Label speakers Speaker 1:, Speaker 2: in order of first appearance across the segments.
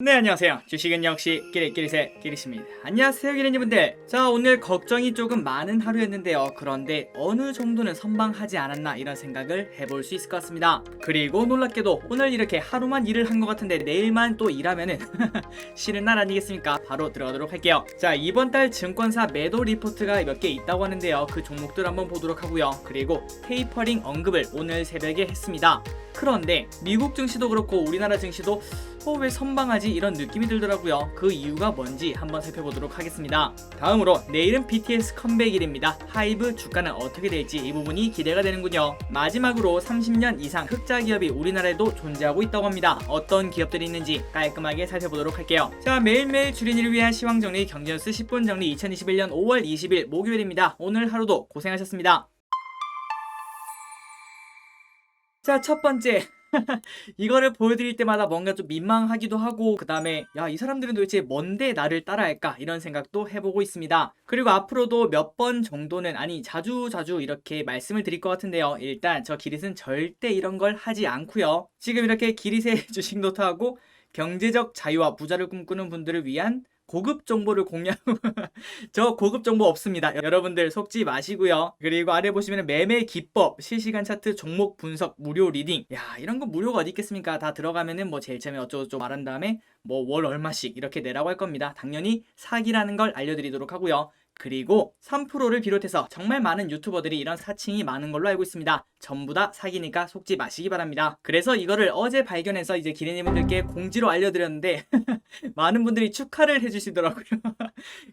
Speaker 1: 네, 안녕하세요. 주식은 역시 끼리끼리새 끼리십니다. 안녕하세요, 끼리님분들. 자, 오늘 걱정이 조금 많은 하루였는데요. 그런데 어느 정도는 선방하지 않았나 이런 생각을 해볼 수 있을 것 같습니다. 그리고 놀랍게도 오늘 이렇게 하루만 일을 한 것 같은데 내일만 또 일하면은 쉬는 날 아니겠습니까? 바로 들어가도록 할게요. 자, 이번 달 증권사 매도 리포트가 몇 개 있다고 하는데요. 그 종목들 한번 보도록 하고요. 그리고 테이퍼링 언급을 오늘 새벽에 했습니다. 그런데 미국 증시도 그렇고 우리나라 증시도 왜 선방하지? 이런 느낌이 들더라고요. 그 이유가 뭔지 한번 살펴보도록 하겠습니다. 다음으로 내일은 BTS 컴백일입니다. 하이브 주가는 어떻게 될지 이 부분이 기대가 되는군요. 마지막으로 30년 이상 흑자 기업이 우리나라에도 존재하고 있다고 합니다. 어떤 기업들이 있는지 깔끔하게 살펴보도록 할게요. 자, 매일매일 주린이를 위한 시황정리 경제뉴스 10분 정리 2021년 5월 20일 목요일입니다. 오늘 하루도 고생하셨습니다. 자, 첫 번째 이거를 보여드릴 때마다 뭔가 좀 민망하기도 하고 그 다음에 야, 이 사람들은 도대체 뭔데 나를 따라할까 이런 생각도 해보고 있습니다. 그리고 앞으로도 몇 번 정도는 자주 이렇게 말씀을 드릴 것 같은데요. 일단 저 기릿은 절대 이런 걸 하지 않고요. 지금 이렇게 기릿의 주식 노트하고 경제적 자유와 부자를 꿈꾸는 분들을 위한 고급 정보를 공유하고 저 고급 정보 없습니다. 여러분들 속지 마시고요. 그리고 아래 보시면 매매 기법, 실시간 차트, 종목 분석, 무료 리딩. 야, 이런 거 무료가 어디 있겠습니까? 다 들어가면은 뭐 제일 처음에 어쩌고저쩌고 말한 다음에 뭐 월 얼마씩 이렇게 내라고 할 겁니다. 당연히 사기라는 걸 알려드리도록 하고요. 그리고 3%를 비롯해서 정말 많은 유튜버들이 이런 사칭이 많은 걸로 알고 있습니다. 전부 다 사기니까 속지 마시기 바랍니다. 그래서 이거를 어제 발견해서 이제 기린님들께 공지로 알려드렸는데 많은 분들이 축하를 해주시더라고요.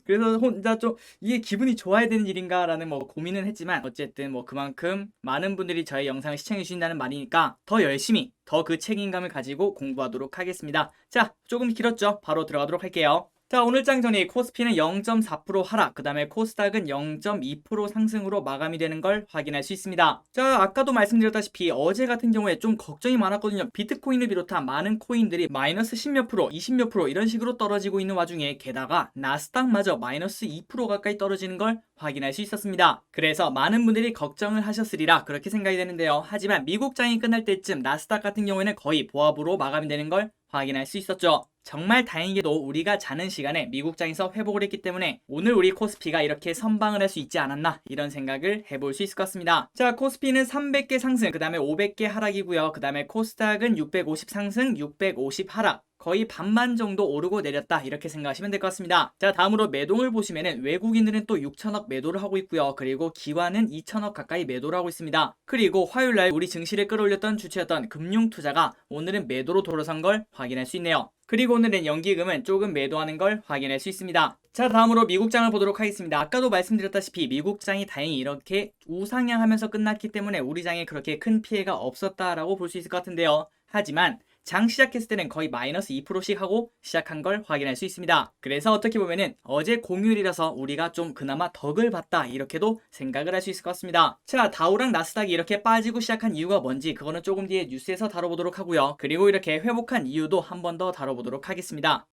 Speaker 1: 그래서 혼자 좀 이게 기분이 좋아야 되는 일인가라는 뭐 고민은 했지만 어쨌든 뭐 그만큼 많은 분들이 저의 영상을 시청해 주신다는 말이니까 더 열심히 더 그 책임감을 가지고 공부하도록 하겠습니다. 자, 조금 길었죠? 바로 들어가도록 할게요. 자, 오늘 장 정리 코스피는 0.4% 하락, 그 다음에 코스닥은 0.2% 상승으로 마감이 되는 걸 확인할 수 있습니다. 자, 아까도 말씀드렸다시피 어제 같은 경우에 좀 걱정이 많았거든요. 비트코인을 비롯한 많은 코인들이 마이너스 10몇 프로, 20몇 프로 이런 식으로 떨어지고 있는 와중에 게다가 나스닥마저 마이너스 2% 가까이 떨어지는 걸 확인할 수 있었습니다. 그래서 많은 분들이 걱정을 하셨으리라 그렇게 생각이 되는데요. 하지만 미국장이 끝날 때쯤 나스닥 같은 경우에는 거의 보합으로 마감이 되는 걸 확인할 수 있었죠. 정말 다행히도 우리가 자는 시간에 미국장에서 회복을 했기 때문에 오늘 우리 코스피가 이렇게 선방을 할 수 있지 않았나 이런 생각을 해볼 수 있을 것 같습니다. 자, 코스피는 300개 상승, 그 다음에 500개 하락이고요. 그 다음에 코스닥은 650 상승, 650 하락. 거의 반만 정도 오르고 내렸다 이렇게 생각하시면 될 것 같습니다. 자, 다음으로 매동을 보시면은 외국인들은 또 6천억 매도를 하고 있고요. 그리고 기관은 2천억 가까이 매도를 하고 있습니다. 그리고 화요일날 우리 증시를 끌어올렸던 주체였던 금융투자가 오늘은 매도로 돌아선 걸 확인할 수 있네요. 그리고 오늘은 연기금은 조금 매도하는 걸 확인할 수 있습니다. 자, 다음으로 미국장을 보도록 하겠습니다. 아까도 말씀드렸다시피 미국장이 다행히 이렇게 우상향하면서 끝났기 때문에 우리 장에 그렇게 큰 피해가 없었다라고 볼 수 있을 것 같은데요. 하지만 장 시작했을 때는 거의 마이너스 2%씩 하고 시작한 걸 확인할 수 있습니다. 그래서 어떻게 보면은 어제 공휴일이라서 우리가 좀 그나마 덕을 봤다 이렇게도 생각을 할 수 있을 것 같습니다. 자, 다우랑 나스닥이 이렇게 빠지고 시작한 이유가 뭔지 그거는 조금 뒤에 뉴스에서 다뤄보도록 하고요. 그리고 이렇게 회복한 이유도 한 번 더 다뤄보도록 하겠습니다.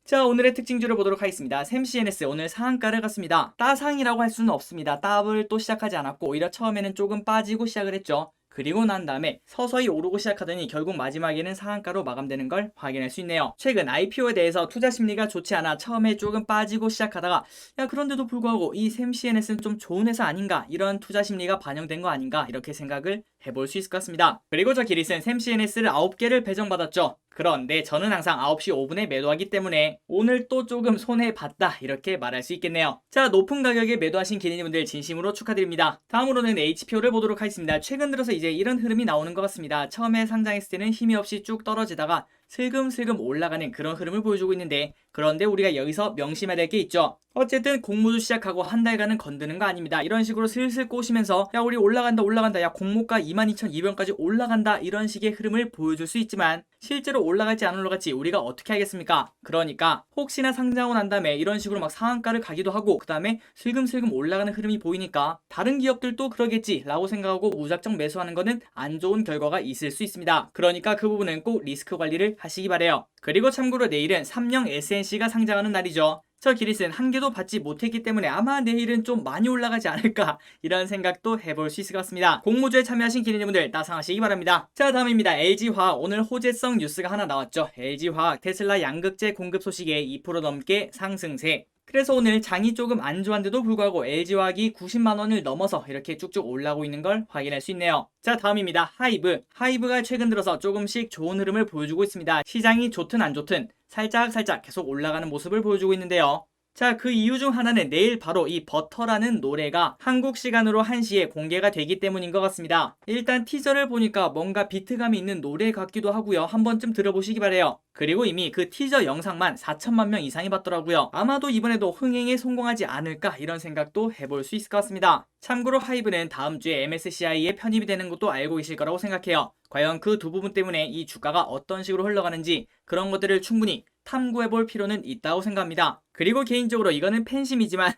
Speaker 1: 자, 오늘의 특징주를 보도록 하겠습니다. 샘CNS 오늘 상한가를 갔습니다. 따상이라고 할 수는 없습니다. 따블 또 시작하지 않았고 오히려 처음에는 조금 빠지고 시작을 했죠. 그리고 난 다음에 서서히 오르고 시작하더니 결국 마지막에는 상한가로 마감되는 걸 확인할 수 있네요. 최근 IPO에 대해서 투자 심리가 좋지 않아 처음에 조금 빠지고 시작하다가 야, 그런데도 불구하고 이 샘CNS는 좀 좋은 회사 아닌가 이런 투자 심리가 반영된 거 아닌가 이렇게 생각을 해볼 수 있을 것 같습니다. 그리고 저 기릿은 샘CNS를 9개를 배정받았죠. 그런데 저는 항상 9시 5분에 매도하기 때문에 오늘 또 조금 손해봤다 이렇게 말할 수 있겠네요. 자, 높은 가격에 매도하신 기린이분들 진심으로 축하드립니다. 다음으로는 HPO를 보도록 하겠습니다. 최근 들어서 이제 이런 흐름이 나오는 것 같습니다. 처음에 상장했을 때는 힘이 없이 쭉 떨어지다가 슬금슬금 올라가는 그런 흐름을 보여주고 있는데 그런데 우리가 여기서 명심해야 될 게 있죠. 어쨌든 공모주 시작하고 한 달간은 건드는 거 아닙니다. 이런 식으로 슬슬 꼬시면서 야, 우리 올라간다 야, 공모가 22,200원까지 올라간다 이런 식의 흐름을 보여줄 수 있지만 실제로 올라갈지 안 올라갈지 우리가 어떻게 하겠습니까? 그러니까 혹시나 상장하고 난 다음에 이런 식으로 막 상한가를 가기도 하고 그 다음에 슬금슬금 올라가는 흐름이 보이니까 다른 기업들도 그러겠지 라고 생각하고 무작정 매수하는 거는 안 좋은 결과가 있을 수 있습니다. 그러니까 그 부분은 꼭 리스크 관리를 하시기 바래요. 그리고 참고로 내일은 삼성 SNC가 상장하는 날이죠. 저 기릿은 한 개도 받지 못했기 때문에 아마 내일은 좀 많이 올라가지 않을까 이런 생각도 해볼 수 있을 것 같습니다. 공모주에 참여하신 기린님들 따상하시기 바랍니다. 자, 다음입니다. LG화학. 오늘 호재성 뉴스가 하나 나왔죠. LG화학 테슬라 양극재 공급 소식에 2% 넘게 상승세. 그래서 오늘 장이 조금 안 좋았는데도 불구하고 LG화학이 90만원을 넘어서 이렇게 쭉쭉 올라오고 있는 걸 확인할 수 있네요. 자, 다음입니다. 하이브. 하이브가 최근 들어서 조금씩 좋은 흐름을 보여주고 있습니다. 시장이 좋든 안 좋든 살짝 계속 올라가는 모습을 보여주고 있는데요. 자, 그 이유 중 하나는 내일 바로 이 버터라는 노래가 한국 시간으로 1시에 공개가 되기 때문인 것 같습니다. 일단 티저를 보니까 뭔가 비트감이 있는 노래 같기도 하고요. 한 번쯤 들어보시기 바래요. 그리고 이미 그 티저 영상만 4천만 명 이상이 봤더라고요. 아마도 이번에도 흥행에 성공하지 않을까 이런 생각도 해볼 수 있을 것 같습니다. 참고로 하이브는 다음 주에 MSCI에 편입이 되는 것도 알고 계실 거라고 생각해요. 과연 그 두 부분 때문에 이 주가가 어떤 식으로 흘러가는지 그런 것들을 충분히 탐구해볼 필요는 있다고 생각합니다. 그리고 개인적으로 이거는 팬심이지만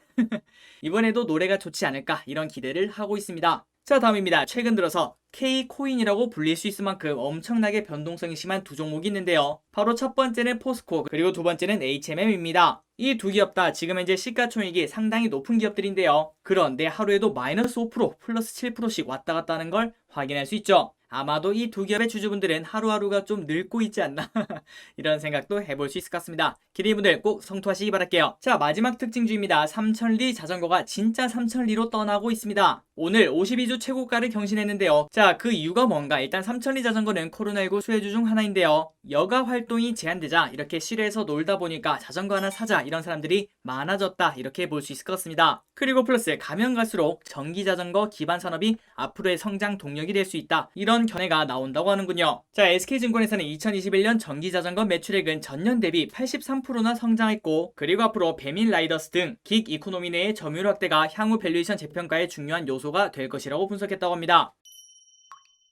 Speaker 1: 이번에도 노래가 좋지 않을까 이런 기대를 하고 있습니다. 자, 다음입니다. 최근 들어서 K코인이라고 불릴 수 있을 만큼 엄청나게 변동성이 심한 두 종목이 있는데요. 바로 첫 번째는 포스코, 그리고 두 번째는 HMM입니다. 이 두 기업 다 지금 현재 시가총액이 상당히 높은 기업들인데요. 그런데 하루에도 마이너스 5%, 플러스 7%씩 왔다 갔다 하는 걸 확인할 수 있죠. 아마도 이 두 기업의 주주분들은 하루하루가 좀 늙고 있지 않나 이런 생각도 해볼 수 있을 것 같습니다. 기대분들 꼭 성투하시기 바랄게요. 자, 마지막 특징주입니다. 삼천리 자전거가 진짜 삼천리로 떠나고 있습니다. 오늘 52주 최고가를 경신했는데요. 자, 그 이유가 뭔가? 일단 삼천리 자전거는 코로나19 수혜주 중 하나인데요. 여가 활동이 제한되자 이렇게 실외에서 놀다 보니까 자전거 하나 사자 이런 사람들이 많아졌다 이렇게 볼 수 있을 것 같습니다. 그리고 플러스 가면 갈수록 전기자전거 기반 산업이 앞으로의 성장 동력이 될 수 있다 이런 견해가 나온다고 하는군요. 자, SK증권에서는 2021년 전기자전거 매출액은 전년 대비 83%나 성장했고, 그리고 앞으로 배민 라이더스 등 긱 이코노미 내의 점유율 확대가 향후 밸류에이션 재평가의 중요한 요소가 될 것이라고 분석했다고 합니다.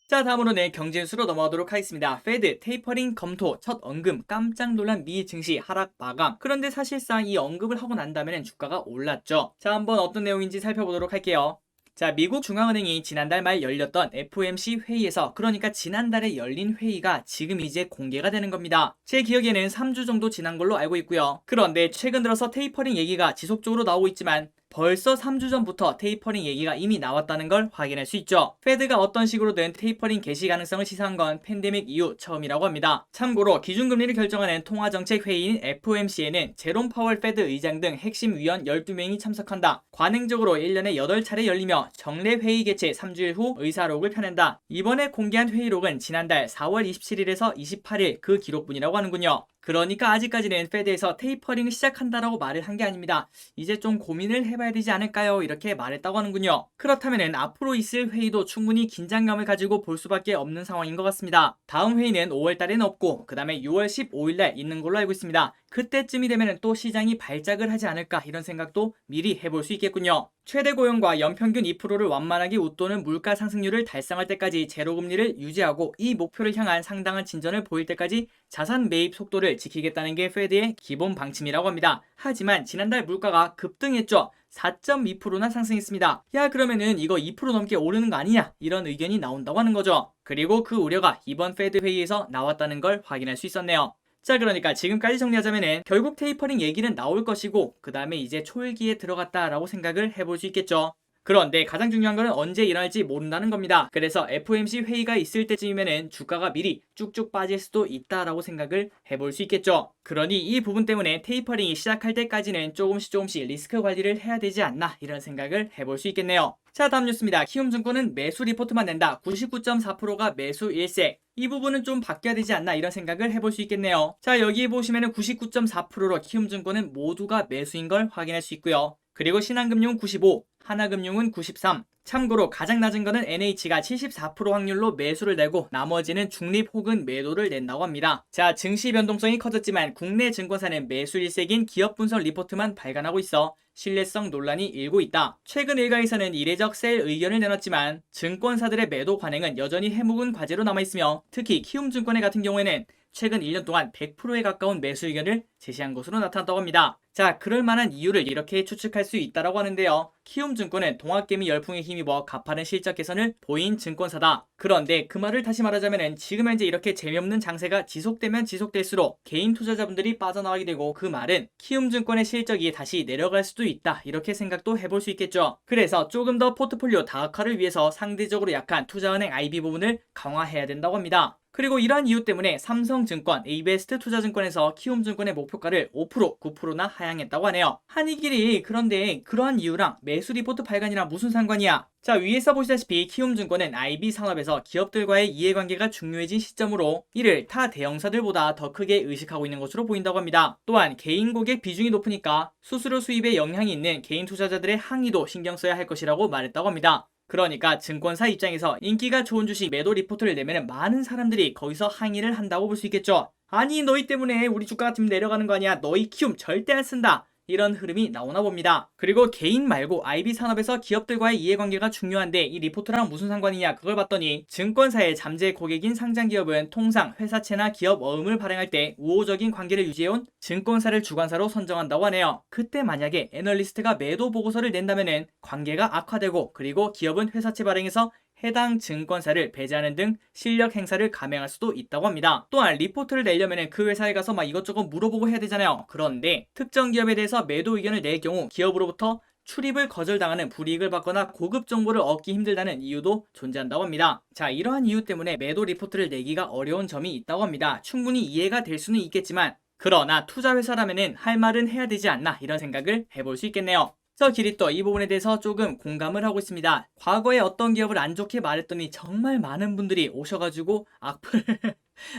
Speaker 1: 자, 다음으로는 경제뉴스로 넘어가도록 하겠습니다. 페드 테이퍼링 검토 첫 언급 깜짝 놀란 미 증시 하락 마감. 그런데 사실상 이 언급을 하고 난 다음에는 주가가 올랐죠. 자, 한번 어떤 내용인지 살펴보도록 할게요. 자, 미국 중앙은행이 지난달 말 열렸던 FOMC 회의에서, 그러니까 지난달에 열린 회의가 지금 이제 공개가 되는 겁니다. 제 기억에는 3주 정도 지난 걸로 알고 있고요. 그런데 최근 들어서 테이퍼링 얘기가 지속적으로 나오고 있지만 벌써 3주 전부터 테이퍼링 얘기가 이미 나왔다는 걸 확인할 수 있죠. 페드가 어떤 식으로든 테이퍼링 개시 가능성을 시사한 건 팬데믹 이후 처음이라고 합니다. 참고로 기준금리를 결정하는 통화정책회의인 FOMC에는 제롬 파월 페드 의장 등 핵심 위원 12명이 참석한다. 관행적으로 1년에 8차례 열리며 정례 회의 개최 3주일 후 의사록을 펴낸다. 이번에 공개한 회의록은 지난달 4월 27일에서 28일 그 기록분이라고 하는군요. 그러니까 아직까지는 페드에서 테이퍼링을 시작한다라고 말을 한 게 아닙니다. 이제 좀 고민을 해봐야 되지 않을까요? 이렇게 말했다고 하는군요. 그렇다면 앞으로 있을 회의도 충분히 긴장감을 가지고 볼 수밖에 없는 상황인 것 같습니다. 다음 회의는 5월달에는 없고 그 다음에 6월 15일날 있는 걸로 알고 있습니다. 그때쯤이 되면 또 시장이 발작을 하지 않을까 이런 생각도 미리 해볼 수 있겠군요. 최대 고용과 연평균 2%를 완만하게 웃도는 물가 상승률을 달성할 때까지 제로금리를 유지하고 이 목표를 향한 상당한 진전을 보일 때까지 자산 매입 속도를 지키겠다는 게 페드의 기본 방침이라고 합니다. 하지만 지난달 물가가 급등했죠. 4.2%나 상승했습니다. 야, 그러면은 이거 2% 넘게 오르는 거 아니냐? 이런 의견이 나온다고 하는 거죠. 그리고 그 우려가 이번 페드 회의에서 나왔다는 걸 확인할 수 있었네요. 자, 그러니까 지금까지 정리하자면은 결국 테이퍼링 얘기는 나올 것이고 그 다음에 이제 초일기에 들어갔다라고 생각을 해볼 수 있겠죠. 그런데 가장 중요한 거는 언제 일어날지 모른다는 겁니다. 그래서 FOMC 회의가 있을 때쯤이면은 주가가 미리 쭉쭉 빠질 수도 있다라고 생각을 해볼 수 있겠죠. 그러니 이 부분 때문에 테이퍼링이 시작할 때까지는 조금씩 리스크 관리를 해야 되지 않나 이런 생각을 해볼 수 있겠네요. 자, 다음 뉴스입니다. 키움증권은 매수 리포트만 낸다. 99.4%가 매수 일색. 이 부분은 좀 바뀌어야 되지 않나 이런 생각을 해볼 수 있겠네요. 자, 여기 보시면은 99.4%로 키움증권은 모두가 매수인 걸 확인할 수 있고요. 그리고 신한금융은 95, 하나금융은 93. 참고로 가장 낮은 거는 NH가 74% 확률로 매수를 내고 나머지는 중립 혹은 매도를 낸다고 합니다. 자, 증시 변동성이 커졌지만 국내 증권사는 매수 일색인 기업 분석 리포트만 발간하고 있어 신뢰성 논란이 일고 있다. 최근 일각에서는 이례적 셀 의견을 내놨지만 증권사들의 매도 관행은 여전히 해묵은 과제로 남아있으며 특히 키움증권의 같은 경우에는 최근 1년 동안 100%에 가까운 매수 의견을 제시한 것으로 나타났다고 합니다. 자, 그럴 만한 이유를 이렇게 추측할 수 있다고 하는데요. 키움증권은 동학개미 열풍에 힘입어 가파른 실적 개선을 보인 증권사다. 그런데 그 말을 다시 말하자면 지금 현재 이렇게 재미없는 장세가 지속되면 지속될수록 개인 투자자분들이 빠져나가게 되고, 그 말은 키움증권의 실적이 다시 내려갈 수도 있다, 이렇게 생각도 해볼 수 있겠죠. 그래서 조금 더 포트폴리오 다각화를 위해서 상대적으로 약한 투자은행 IB 부분을 강화해야 된다고 합니다. 그리고 이러한 이유 때문에 삼성증권, 에이베스트 투자증권에서 키움증권의 목표가를 5%, 9%나 하향했다고 하네요. 한이길이 그런데 그러한 이유랑 매수 리포트 발간이랑 무슨 상관이야? 자, 위에서 보시다시피 키움증권은 IB 산업에서 기업들과의 이해관계가 중요해진 시점으로 이를 타 대형사들보다 더 크게 의식하고 있는 것으로 보인다고 합니다. 또한 개인 고객 비중이 높으니까 수수료 수입에 영향이 있는 개인 투자자들의 항의도 신경 써야 할 것이라고 말했다고 합니다. 그러니까 증권사 입장에서 인기가 좋은 주식 매도 리포트를 내면 많은 사람들이 거기서 항의를 한다고 볼 수 있겠죠. 아니, 너희 때문에 우리 주가 같으면 내려가는 거 아니야, 너희 키움 절대 안 쓴다, 이런 흐름이 나오나 봅니다. 그리고 개인 말고 IB 산업에서 기업들과의 이해관계가 중요한데 이 리포트랑 무슨 상관이냐, 그걸 봤더니 증권사의 잠재 고객인 상장기업은 통상 회사채나 기업 어음을 발행할 때 우호적인 관계를 유지해온 증권사를 주관사로 선정한다고 하네요. 그때 만약에 애널리스트가 매도 보고서를 낸다면은 관계가 악화되고, 그리고 기업은 회사채 발행에서 해당 증권사를 배제하는 등 실력 행사를 감행할 수도 있다고 합니다. 또한 리포트를 내려면 그 회사에 가서 막 이것저것 물어보고 해야 되잖아요. 그런데 특정 기업에 대해서 매도 의견을 낼 경우 기업으로부터 출입을 거절당하는 불이익을 받거나 고급 정보를 얻기 힘들다는 이유도 존재한다고 합니다. 자, 이러한 이유 때문에 매도 리포트를 내기가 어려운 점이 있다고 합니다. 충분히 이해가 될 수는 있겠지만, 그러나 투자회사라면은 할 말은 해야 되지 않나, 이런 생각을 해볼 수 있겠네요. 기리또 이 부분에 대해서 조금 공감을 하고 있습니다. 과거에 어떤 기업을 안 좋게 말했더니 정말 많은 분들이 오셔가지고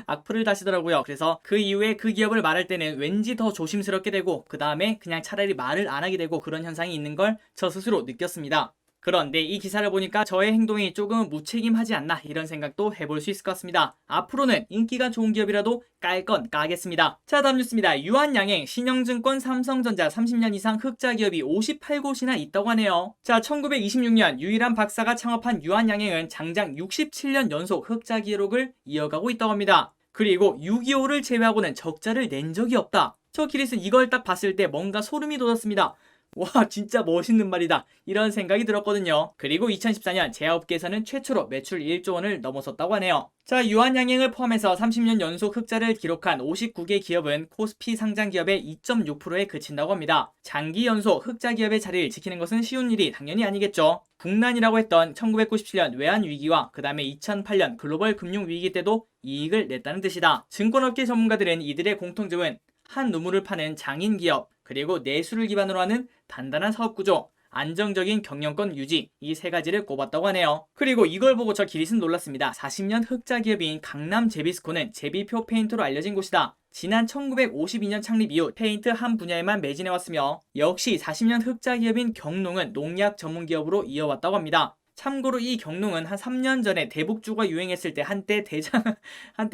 Speaker 1: 악플을 다시더라고요. 그래서 그 이후에 그 기업을 말할 때는 왠지 더 조심스럽게 되고, 그 다음에 그냥 차라리 말을 안 하게 되고, 그런 현상이 있는 걸 저 스스로 느꼈습니다. 그런데 이 기사를 보니까 저의 행동이 조금 무책임하지 않나, 이런 생각도 해볼 수 있을 것 같습니다. 앞으로는 인기가 좋은 기업이라도 깔 건 까겠습니다. 자, 다음 뉴스입니다. 유한양행, 신영증권, 삼성전자 30년 이상 흑자 기업이 58곳이나 있다고 하네요. 자, 1926년 유일한 박사가 창업한 유한양행은 장장 67년 연속 흑자 기록을 이어가고 있다고 합니다. 그리고 6.25를 제외하고는 적자를 낸 적이 없다. 저 기릿은 이걸 딱 봤을 때 뭔가 소름이 돋았습니다. 와, 진짜 멋있는 말이다, 이런 생각이 들었거든요. 그리고 2014년 제약업계에서는 최초로 매출 1조 원을 넘어섰다고 하네요. 자, 유한양행을 포함해서 30년 연속 흑자를 기록한 59개 기업은 코스피 상장 기업의 2.6%에 그친다고 합니다. 장기 연속 흑자 기업의 자리를 지키는 것은 쉬운 일이 당연히 아니겠죠. 국난이라고 했던 1997년 외환위기와 그 다음에 2008년 글로벌 금융위기 때도 이익을 냈다는 뜻이다. 증권업계 전문가들은 이들의 공통점은 한 우물을 파는 장인 기업, 그리고 내수를 기반으로 하는 단단한 사업구조, 안정적인 경영권 유지, 이 세 가지를 꼽았다고 하네요. 그리고 이걸 보고 저 기릿은 놀랐습니다. 40년 흑자 기업인 강남 제비스코는 제비표 페인트로 알려진 곳이다. 지난 1952년 창립 이후 페인트 한 분야에만 매진해왔으며, 역시 40년 흑자 기업인 경농은 농약 전문 기업으로 이어왔다고 합니다. 참고로 이 경농은 한 3년 전에 대북주가 유행했을 때 한때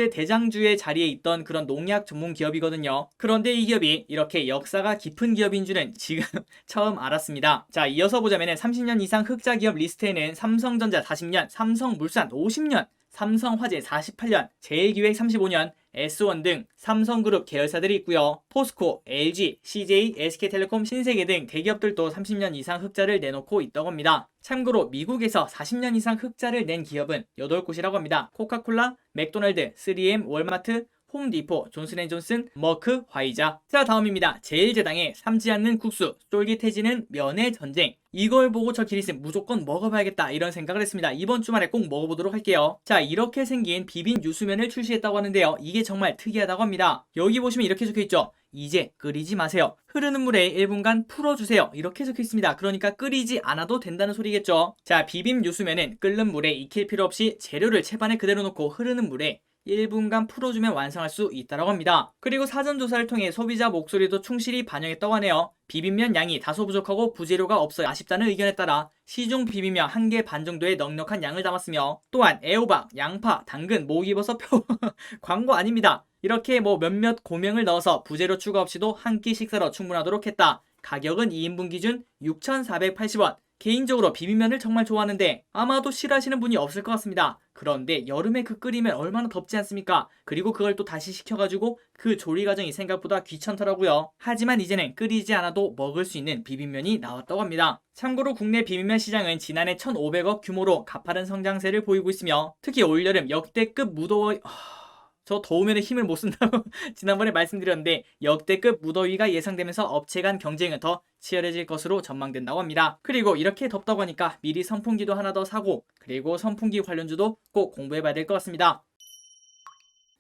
Speaker 1: 대장주의 자리에 있던 그런 농약 전문 기업이거든요. 그런데 이 기업이 이렇게 역사가 깊은 기업인 줄은 지금 처음 알았습니다. 자, 이어서 보자면 30년 이상 흑자 기업 리스트에는 삼성전자 40년, 삼성물산 50년, 삼성화재 48년, 제일기획 35년, S1 등 삼성그룹 계열사들이 있고요. 포스코, LG, CJ, SK텔레콤, 신세계 등 대기업들도 30년 이상 흑자를 내놓고 있다고 합니다. 참고로 미국에서 40년 이상 흑자를 낸 기업은 8곳이라고 합니다. 코카콜라, 맥도날드, 3M, 월마트, 홈디포, 존슨앤존슨, 머크, 화이자. 자, 다음입니다. 제일제당의 삶지 않는 국수, 쫄깃해지는 면의 전쟁. 이걸 보고 저 기릿은 무조건 먹어봐야겠다, 이런 생각을 했습니다. 이번 주말에 꼭 먹어보도록 할게요. 자, 이렇게 생긴 비빔 유수면을 출시했다고 하는데요. 이게 정말 특이하다고 합니다. 여기 보시면 이렇게 적혀있죠. 이제 끓이지 마세요. 흐르는 물에 1분간 풀어주세요. 이렇게 적혀있습니다. 그러니까 끓이지 않아도 된다는 소리겠죠. 자, 비빔 유수면은 끓는 물에 익힐 필요 없이 재료를 채반에 그대로 놓고 흐르는 물에 1분간 풀어주면 완성할 수 있다고 합니다. 그리고 사전조사를 통해 소비자 목소리도 충실히 반영했다고 하네요. 비빔면 양이 다소 부족하고 부재료가 없어 아쉽다는 의견에 따라 시중 비빔면 1개 반 정도의 넉넉한 양을 담았으며, 또한 애호박, 양파, 당근, 목이버섯 표 광고 아닙니다. 이렇게 몇몇 고명을 넣어서 부재료 추가 없이도 한 끼 식사로 충분하도록 했다. 가격은 2인분 기준 6,480원, 개인적으로 비빔면을 정말 좋아하는데 아마도 싫어하시는 분이 없을 것 같습니다. 그런데 여름에 끓이면 얼마나 덥지 않습니까? 그리고 그걸 또 다시 식혀가지고 그 조리 과정이 생각보다 귀찮더라고요. 하지만 이제는 끓이지 않아도 먹을 수 있는 비빔면이 나왔다고 합니다. 참고로 국내 비빔면 시장은 지난해 1,500억 규모로 가파른 성장세를 보이고 있으며 특히 올여름 역대급 무더위 저 더우면 힘을 못 쓴다고 지난번에 말씀드렸는데 역대급 무더위가 예상되면서 업체 간 경쟁은 더 치열해질 것으로 전망된다고 합니다. 그리고 이렇게 덥다고 하니까 미리 선풍기도 하나 더 사고 그리고 선풍기 관련주도 꼭 공부해봐야 될 것 같습니다.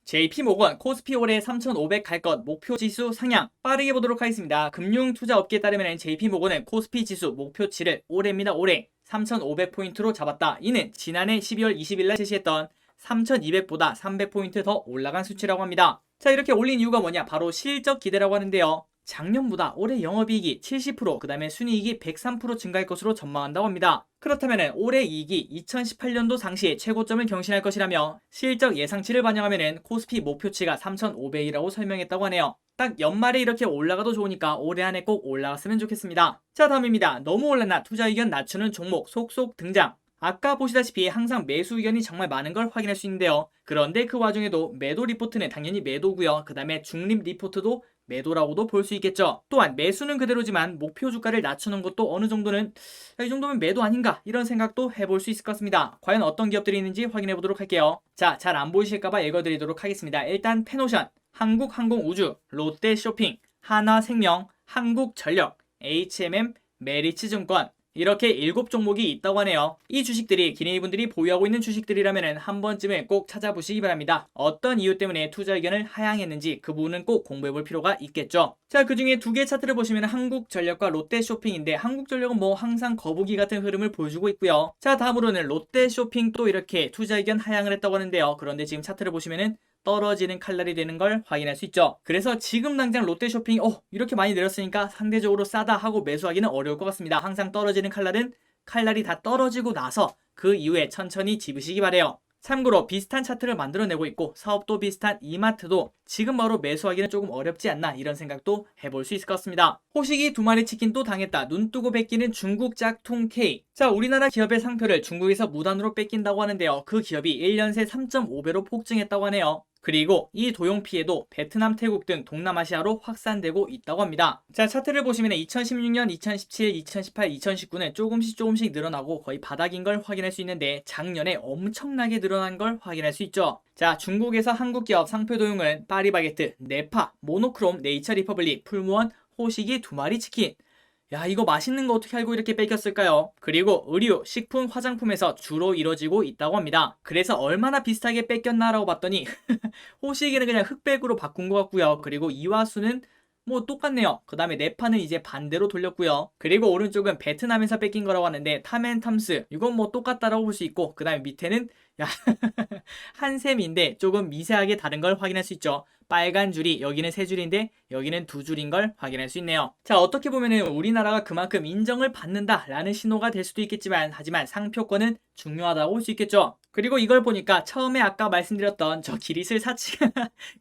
Speaker 1: JP모건 코스피 올해 3,500 갈 것 목표 지수 상향. 빠르게 보도록 하겠습니다. 금융투자업계에 따르면 JP모건은 코스피 지수 목표치를 올해입니다. 올해 3,500포인트로 잡았다. 이는 지난해 12월 20일 날 제시했던 3,200보다 300포인트 더 올라간 수치라고 합니다. 자, 이렇게 올린 이유가 뭐냐? 바로 실적 기대라고 하는데요. 작년보다 올해 영업이익이 70%, 그 다음에 순이익이 103% 증가할 것으로 전망한다고 합니다. 그렇다면 올해 이익이 2018년도 당시의 최고점을 경신할 것이라며 실적 예상치를 반영하면 코스피 목표치가 3,500이라고 설명했다고 하네요. 딱 연말에 이렇게 올라가도 좋으니까 올해 안에 꼭 올라갔으면 좋겠습니다. 자, 다음입니다. 너무 올랐나 투자 의견 낮추는 종목 속속 등장. 아까 보시다시피 항상 매수 의견이 정말 많은 걸 확인할 수 있는데요. 그런데 그 와중에도 매도 리포트는 당연히 매도고요. 그 다음에 중립 리포트도 매도라고도 볼 수 있겠죠. 또한 매수는 그대로지만 목표 주가를 낮추는 것도 어느 정도는 이 정도면 매도 아닌가 이런 생각도 해볼 수 있을 것 같습니다. 과연 어떤 기업들이 있는지 확인해 보도록 할게요. 자, 잘 안 보이실까봐 읽어드리도록 하겠습니다. 일단 페노션, 한국항공우주, 롯데쇼핑, 하나생명, 한국전력, HMM, 메리츠증권 이렇게 7종목이 있다고 하네요. 이 주식들이 기린이분들이 보유하고 있는 주식들이라면 한 번쯤은 꼭 찾아보시기 바랍니다. 어떤 이유 때문에 투자 의견을 하향했는지 그 부분은 꼭 공부해볼 필요가 있겠죠. 자, 그 중에 두 개 차트를 보시면 한국전력과 롯데쇼핑인데 항공전력은 뭐 항상 거북이 같은 흐름을 보여주고 있고요. 자, 다음으로는 롯데쇼핑도 이렇게 투자 의견 하향을 했다고 하는데요. 그런데 지금 차트를 보시면은 떨어지는 칼날이 되는 걸 확인할 수 있죠. 그래서 지금 당장 롯데쇼핑이 이렇게 많이 내렸으니까 상대적으로 싸다 하고 매수하기는 어려울 것 같습니다. 항상 떨어지는 칼날이 다 떨어지고 나서 그 이후에 천천히 집으시기 바래요. 참고로 비슷한 차트를 만들어내고 있고 사업도 비슷한 이마트도 지금 바로 매수하기는 조금 어렵지 않나 이런 생각도 해볼 수 있을 것 같습니다. 호식이 2마리 치킨 또 당했다. 눈 뜨고 뺏기는 중국 짝퉁 K. 자, 우리나라 기업의 상표를 중국에서 무단으로 뺏긴다고 하는데요. 그 기업이 1년 새 3.5배로 폭증했다고 하네요. 그리고 이 도용 피해도 베트남, 태국 등 동남아시아로 확산되고 있다고 합니다. 자, 차트를 보시면 2016년, 2017, 2018, 2019는 조금씩 늘어나고 거의 바닥인 걸 확인할 수 있는데 작년에 엄청나게 늘어난 걸 확인할 수 있죠. 자, 중국에서 한국 기업 상표 도용은 파리바게트, 네파, 모노크롬, 네이처 리퍼블릭, 풀무원, 호식이 2마리 치킨. 야, 이거 맛있는 거 어떻게 알고 이렇게 뺏겼을까요? 그리고 의류, 식품, 화장품에서 주로 이뤄지고 있다고 합니다. 그래서 얼마나 비슷하게 뺏겼나라고 봤더니 호식이는 그냥 흑백으로 바꾼 것 같고요. 그리고 이화수는 뭐 똑같네요. 그 다음에 네파는 이제 반대로 돌렸고요. 그리고 오른쪽은 베트남에서 뺏긴 거라고 하는데 탐앤탐스 이건 뭐 똑같다라고 볼 수 있고 그 다음에 밑에는 한 셈인데 조금 미세하게 다른 걸 확인할 수 있죠. 빨간 줄이 여기는 3줄인데 여기는 2줄인 걸 확인할 수 있네요. 자, 어떻게 보면은 우리나라가 그만큼 인정을 받는다라는 신호가 될 수도 있겠지만 하지만 상표권은 중요하다고 볼 수 있겠죠. 그리고 이걸 보니까 처음에 아까 말씀드렸던 저 기릿을 사치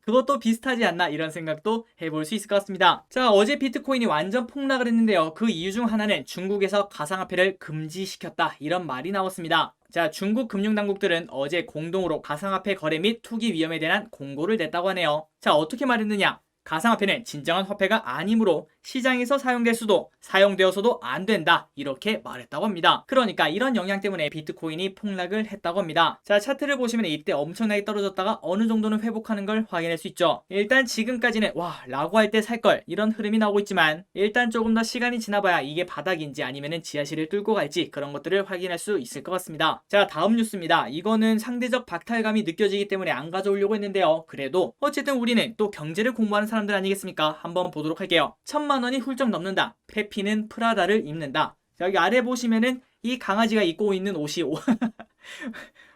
Speaker 1: 그것도 비슷하지 않나 이런 생각도 해볼 수 있을 것 같습니다. 자, 어제 비트코인이 완전 폭락을 했는데요. 그 이유 중 하나는 중국에서 가상화폐를 금지시켰다 이런 말이 나왔습니다. 자, 중국 금융당국들은 어제 공동으로 가상화폐 거래 및 투기 위험에 대한 공고를 냈다고 하네요. 자, 어떻게 말했느냐? 가상화폐는 진정한 화폐가 아니므로 시장에서 사용될 수도 사용되어서도 안 된다 이렇게 말했다고 합니다. 그러니까 이런 영향 때문에 비트코인이 폭락을 했다고 합니다. 자, 차트를 보시면 이때 엄청나게 떨어졌다가 어느 정도는 회복하는 걸 확인할 수 있죠. 일단 지금까지는 와 라고 할 때 살 걸 이런 흐름이 나오고 있지만 일단 조금 더 시간이 지나봐야 이게 바닥인지 아니면은 지하실을 뚫고 갈지 그런 것들을 확인할 수 있을 것 같습니다. 자, 다음 뉴스입니다. 이거는 상대적 박탈감이 느껴지기 때문에 안 가져오려고 했는데요. 그래도 어쨌든 우리는 또 경제를 공부하는 사람들 아니겠습니까? 한번 보도록 할게요. 1,000만 원이 훌쩍 넘는다. 페피는 프라다를 입는다. 자, 여기 아래 보시면은 이 강아지가 입고 있는 옷이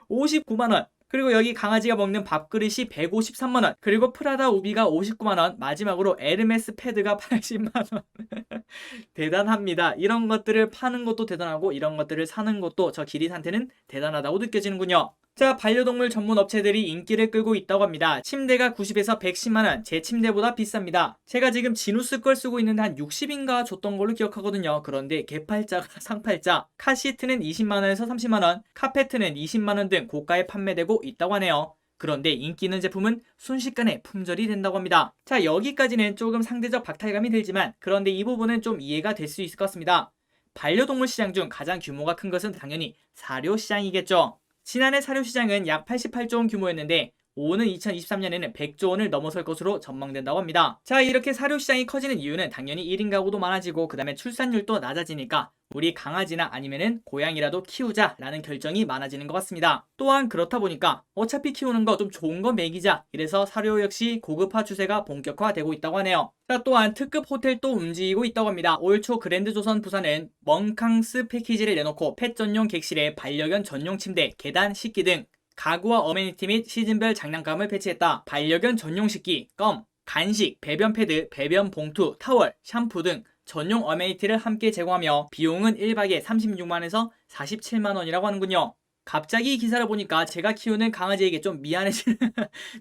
Speaker 1: 59만 원. 그리고 여기 강아지가 먹는 밥그릇이 153만 원. 그리고 프라다 우비가 59만 원. 마지막으로 에르메스 패드가 80만 원. 대단합니다. 이런 것들을 파는 것도 대단하고 이런 것들을 사는 것도 저 기릿한테는 대단하다고 느껴지는군요. 자, 반려동물 전문 업체들이 인기를 끌고 있다고 합니다. 침대가 90에서 110만원, 제 침대보다 비쌉니다. 제가 지금 지누스 걸 쓰고 있는데 한 60인가 줬던 걸로 기억하거든요. 그런데 개팔자가 상팔자, 카시트는 20만원에서 30만원, 카페트는 20만원 등 고가에 판매되고 있다고 하네요. 그런데 인기 있는 제품은 순식간에 품절이 된다고 합니다. 자, 여기까지는 조금 상대적 박탈감이 들지만 그런데 이 부분은 좀 이해가 될 수 있을 것 같습니다. 반려동물 시장 중 가장 규모가 큰 것은 당연히 사료 시장이겠죠. 지난해 사료 시장은 약 88조 원 규모였는데 오는 2023년에는 100조 원을 넘어설 것으로 전망된다고 합니다. 자, 이렇게 사료 시장이 커지는 이유는 당연히 1인 가구도 많아지고 그 다음에 출산율도 낮아지니까 우리 강아지나 아니면은 고양이라도 키우자라는 결정이 많아지는 것 같습니다. 또한 그렇다 보니까 어차피 키우는 거 좀 좋은 거 먹이자, 이래서 사료 역시 고급화 추세가 본격화되고 있다고 하네요. 자, 또한 특급 호텔도 움직이고 있다고 합니다. 올 초 그랜드조선 부산은 멍캉스 패키지를 내놓고 펫 전용 객실에 반려견 전용 침대, 계단, 식기 등 가구와 어메니티 및 시즌별 장난감을 배치했다. 반려견 전용 식기, 껌, 간식, 배변 패드, 배변 봉투, 타월, 샴푸 등 전용 어메니티를 함께 제공하며 비용은 1박에 36만원에서 47만원이라고 하는군요. 갑자기 이 기사를 보니까 제가 키우는 강아지에게 좀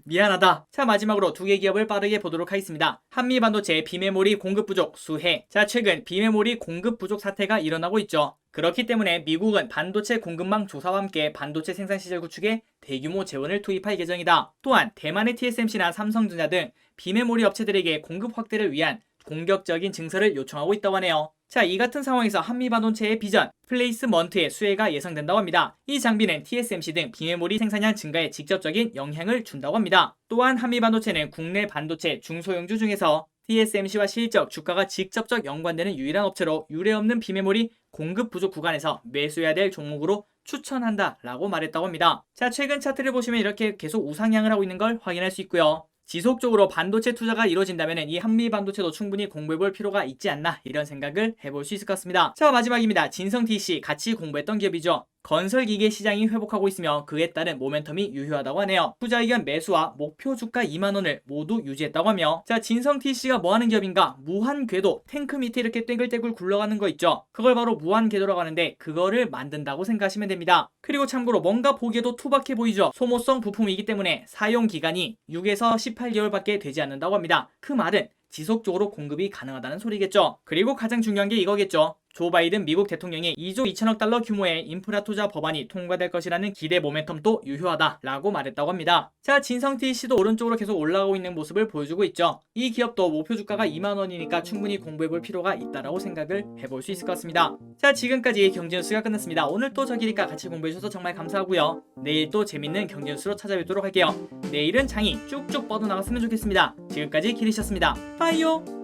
Speaker 1: 미안하다. 자, 마지막으로 두 개 기업을 빠르게 보도록 하겠습니다. 한미반도체 비메모리 공급 부족 수혜. 자, 최근 비메모리 공급 부족 사태가 일어나고 있죠. 그렇기 때문에 미국은 반도체 공급망 조사와 함께 반도체 생산 시설 구축에 대규모 재원을 투입할 예정이다. 또한 대만의 TSMC나 삼성전자 등 비메모리 업체들에게 공급 확대를 위한 공격적인 증설을 요청하고 있다고 하네요. 자, 이 같은 상황에서 한미반도체의 비전, 플레이스먼트의 수혜가 예상된다고 합니다. 이 장비는 TSMC 등 비메모리 생산량 증가에 직접적인 영향을 준다고 합니다. 또한 한미반도체는 국내 반도체 중소형주 중에서 TSMC와 실적, 주가가 직접적 연관되는 유일한 업체로 유례없는 비메모리 공급 부족 구간에서 매수해야 될 종목으로 추천한다 라고 말했다고 합니다. 자, 최근 차트를 보시면 이렇게 계속 우상향을 하고 있는 걸 확인할 수 있고요. 지속적으로 반도체 투자가 이루어진다면 이 한미 반도체도 충분히 공부해볼 필요가 있지 않나, 이런 생각을 해볼 수 있을 것 같습니다. 자, 마지막입니다. 진성TC 같이 공부했던 기업이죠. 건설기계 시장이 회복하고 있으며 그에 따른 모멘텀이 유효하다고 하네요. 투자 의견 매수와 목표 주가 2만원을 모두 유지했다고 하며, 자, 진성TC가 뭐하는 기업인가? 무한궤도, 탱크 밑에 이렇게 떼글떼글 굴러가는 거 있죠. 그걸 바로 무한궤도라고 하는데 그거를 만든다고 생각하시면 됩니다. 그리고 참고로 뭔가 보기에도 투박해 보이죠. 소모성 부품이기 때문에 사용기간이 6에서 18개월밖에 되지 않는다고 합니다. 그 말은 지속적으로 공급이 가능하다는 소리겠죠. 그리고 가장 중요한 게 이거겠죠. 조 바이든 미국 대통령이 2조 2천억 달러 규모의 인프라 투자 법안이 통과될 것이라는 기대 모멘텀도 유효하다라고 말했다고 합니다. 자, 진성TC도 오른쪽으로 계속 올라가고 있는 모습을 보여주고 있죠. 이 기업도 목표 주가가 2만원이니까 충분히 공부해볼 필요가 있다라고 생각을 해볼 수 있을 것 같습니다. 자, 지금까지 경제뉴스가 끝났습니다. 오늘 또 저기니까 같이 공부해주셔서 정말 감사하고요. 내일 또 재밌는 경제뉴스로 찾아뵙도록 할게요. 내일은 장이 쭉쭉 뻗어나갔으면 좋겠습니다. 지금까지 기리셨습니다. 빠이요.